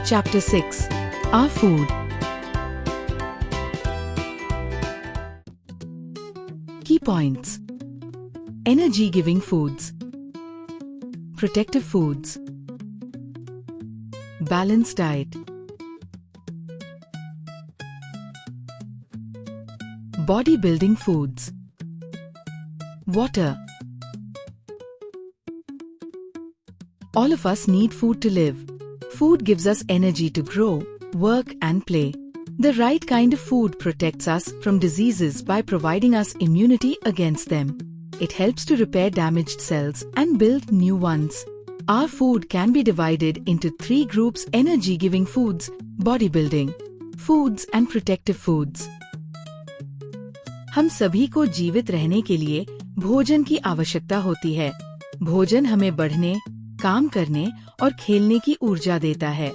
Chapter 6. Our Food. Key points. Energy-giving foods. Protective foods. Balanced diet. Bodybuilding foods. Water. All of us need food to live. Food gives us energy to grow, work and play. The right kind of food protects us from diseases by providing us immunity against them. It helps to repair damaged cells and build new ones. Our food can be divided into 3 groups: energy-giving foods, bodybuilding foods and protective foods. हम सभी को जीवित रहने के लिए भोजन की आवश्यकता होती है। भोजन हमें बढ़ने, काम करने और खेलने की ऊर्जा देता है।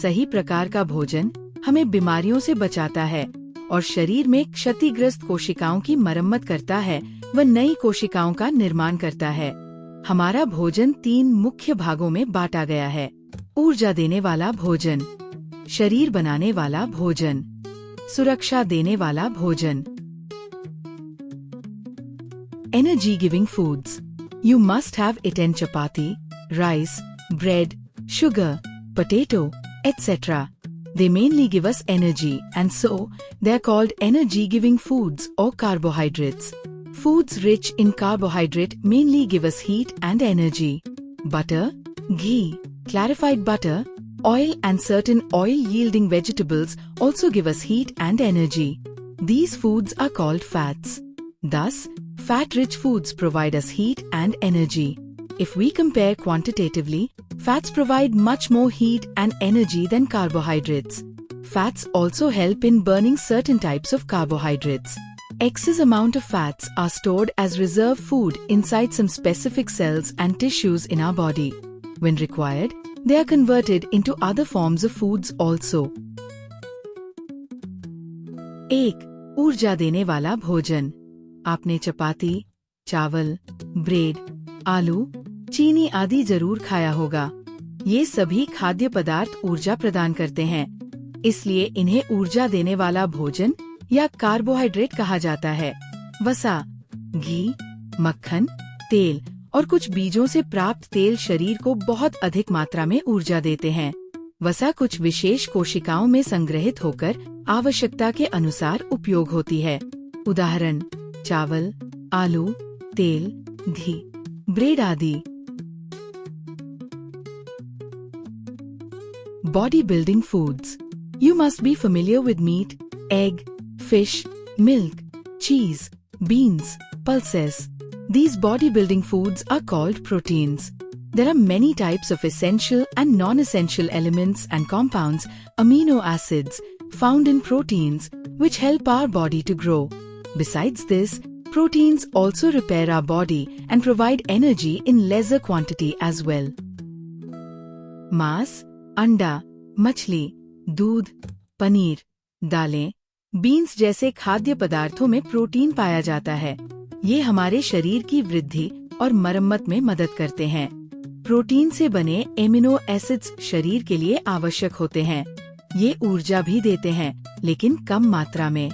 सही प्रकार का भोजन हमें बीमारियों से बचाता है और शरीर में क्षतिग्रस्त कोशिकाओं की मरम्मत करता है व नई कोशिकाओं का निर्माण करता है। हमारा भोजन 3 मुख्य भागों में बांटा गया है: ऊर्जा देने वाला भोजन, शरीर बनाने वाला भोजन, सुरक्षा देने वाला भोजन। Energy giving foods. You must have eaten chapati, rice, bread, sugar, potato, etc. They mainly give us energy and so they are called energy-giving foods or carbohydrates. Foods rich in carbohydrate mainly give us heat and energy. Butter, ghee, clarified butter, oil and certain oil-yielding vegetables also give us heat and energy. These foods are called fats. Thus, fat-rich foods provide us heat and energy. If we compare quantitatively, fats provide much more heat and energy than carbohydrates. Fats also help in burning certain types of carbohydrates. Excess amount of fats are stored as reserve food inside some specific cells and tissues in our body. When required, they are converted into other forms of foods also. 1. ऊर्जा देने वाला भोजन. आपने चपाती, चावल, bread, आलू, चीनी आदि जरूर खाया होगा। ये सभी खाद्य पदार्थ ऊर्जा प्रदान करते हैं, इसलिए इन्हें ऊर्जा देने वाला भोजन या कार्बोहाइड्रेट कहा जाता है। वसा, घी, मक्खन, तेल और कुछ बीजों से प्राप्त तेल शरीर को बहुत अधिक मात्रा में ऊर्जा देते हैं। वसा कुछ विशेष कोशिकाओं में संग्रहित होकर आवश्यकता के अनुसार उपयोग होती है। उदाहरण: चावल, आलू, तेल, घी, ब्रेड आदि। Bodybuilding foods. You must be familiar with meat, egg, fish, milk, cheese, beans, pulses. These bodybuilding foods are called proteins. There are many types of essential and non-essential elements and compounds, amino acids, found in proteins, which help our body to grow. Besides this, proteins also repair our body and provide energy in lesser quantity as well. मांस, अंडा, मछली, दूध, पनीर, दालें, beans जैसे खाद्य पदार्थों में protein पाया जाता है। ये हमारे शरीर की वृद्धि और मरम्मत में मदद करते हैं। प्रोटीन से बने एमिनो एसिड्स शरीर के लिए आवश्यक होते हैं। ये ऊर्जा भी देते हैं, लेकिन कम मात्रा में।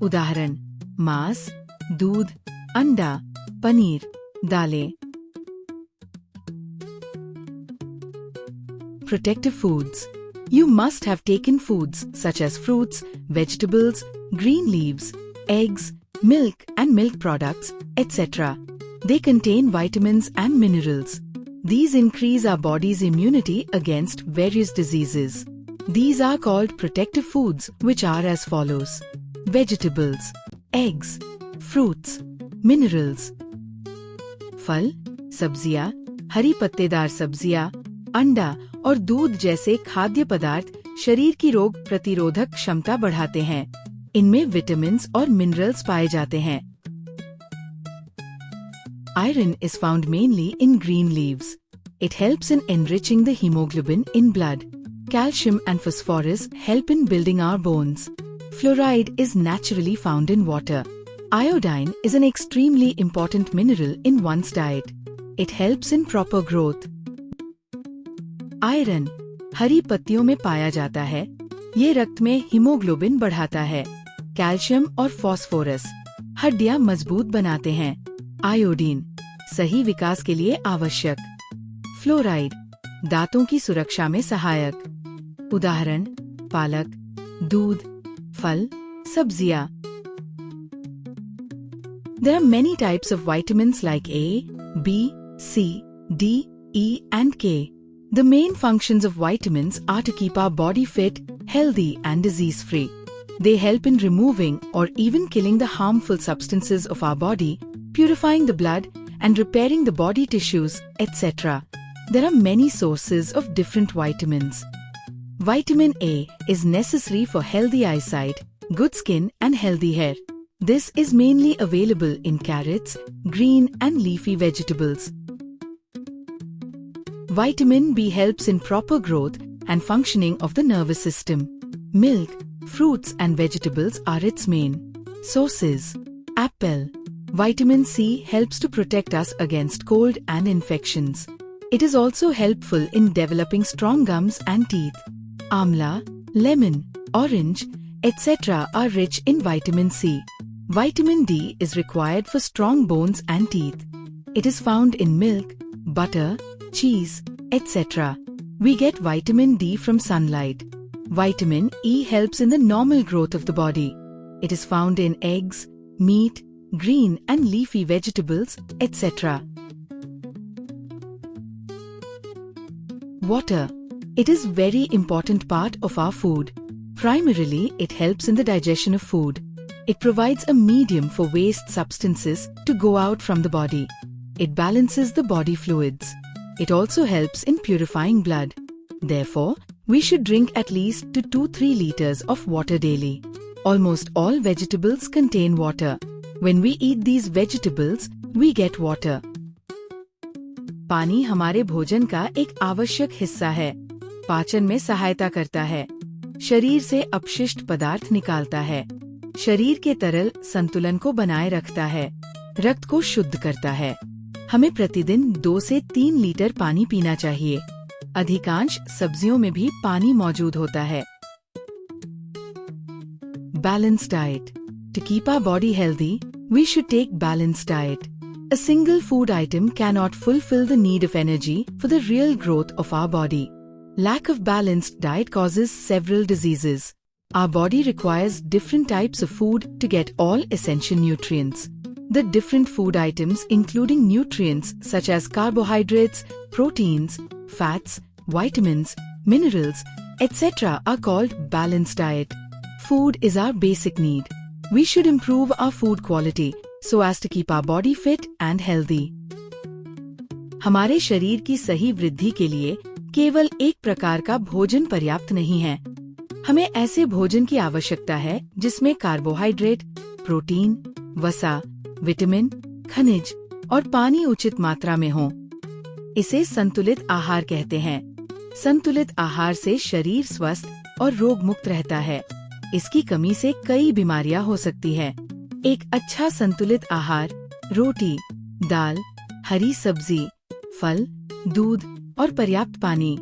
उदाहरण: मांस, दूध, अंडा, पनीर, दालें। Protective foods. You must have taken foods such as fruits, vegetables, green leaves, eggs, milk and milk products, etc. They contain vitamins and minerals. These increase our body's immunity against various diseases. These are called protective foods, which are as follows: vegetables, eggs, fruits, minerals, फल, सब्जियां, हरी पत्तेदार सब्जियां, अंडा और दूध जैसे खाद्य पदार्थ शरीर की रोग प्रतिरोधक क्षमता बढ़ाते हैं। इनमें विटामिन्स और मिनरल्स पाए जाते हैं। Iron is found mainly in green leaves. It helps in enriching the hemoglobin in blood. Calcium and phosphorus help in building our bones. Fluoride is naturally found in water. Iodine is an extremely important mineral in one's diet. It helps in proper growth. Iron. हरी पत्तियों में पाया जाता है। ये रक्त में haemoglobin बढ़ाता है। कैल्शियम और फास्फोरस हड्डियां मजबूत बनाते हैं। आयोडीन सही विकास के लिए आवश्यक। फ्लोराइड दांतों की सुरक्षा में सहायक। उदाहरण पालक, दूध, फल, सब्जियां। There are many types of vitamins like A, B, C, D, E and K. The main functions of vitamins are to keep our body fit, healthy and disease-free. They help in removing or even killing the harmful substances of our body, purifying the blood and repairing the body tissues, etc. There are many sources of different vitamins. Vitamin A is necessary for healthy eyesight, good skin and healthy hair. This is mainly available in carrots, green and leafy vegetables. Vitamin B helps in proper growth and functioning of the nervous system. Milk, fruits and vegetables are its main sources. Apple. Vitamin C helps to protect us against cold and infections. It is also helpful in developing strong gums and teeth. Amla, lemon, orange, etc. are rich in vitamin C. Vitamin D is required for strong bones and teeth. It is found in milk, butter, cheese, etc. We get vitamin D from sunlight. Vitamin E helps in the normal growth of the body. It is found in eggs, meat, green and leafy vegetables, etc. Water. It is very important part of our food. Primarily, it helps in the digestion of food. It provides a medium for waste substances to go out from the body. It balances the body fluids. It also helps in purifying blood. Therefore, we should drink at least 2 to 3 liters of water daily. Almost all vegetables contain water. When we eat these vegetables, we get water. पानी हमारे भोजन का एक आवश्यक हिस्सा है। पाचन में सहायता करता है। शरीर से अपशिष्ट पदार्थ निकालता है। शरीर के तरल संतुलन को बनाए रखता है। रक्त को शुद्ध करता है। हमें प्रतिदिन 2 से 3 लीटर पानी पीना चाहिए। अधिकांश सब्जियों में भी पानी मौजूद होता है। Balanced diet. To keep our body healthy, we should take balanced diet. A single food item cannot fulfill the need of energy for the real growth of our body. Lack of balanced diet causes several diseases. Our body requires different types of food to get all essential nutrients. The different food items including nutrients such as carbohydrates, proteins, fats, vitamins, minerals, etc. are called balanced diet. Food is our basic need. We should improve our food quality so as to keep our body fit and healthy. हमारे शरीर की सही वृद्धि के लिए केवल एक प्रकार का भोजन पर्याप्त नहीं है। हमें ऐसे भोजन की आवश्यकता है जिसमें कार्बोहाइड्रेट, प्रोटीन, वसा, विटामिन, खनिज और पानी उचित मात्रा में हो। इसे संतुलित आहार कहते हैं। संतुलित आहार से शरीर स्वस्थ और रोग मुक्त रहता है। इसकी कमी से कई बीमारियां हो सकती है। एक अच्छा संतुलित आहार रोटी, दाल, हरी सब्जी, फल, दूध और पर्याप्त पानी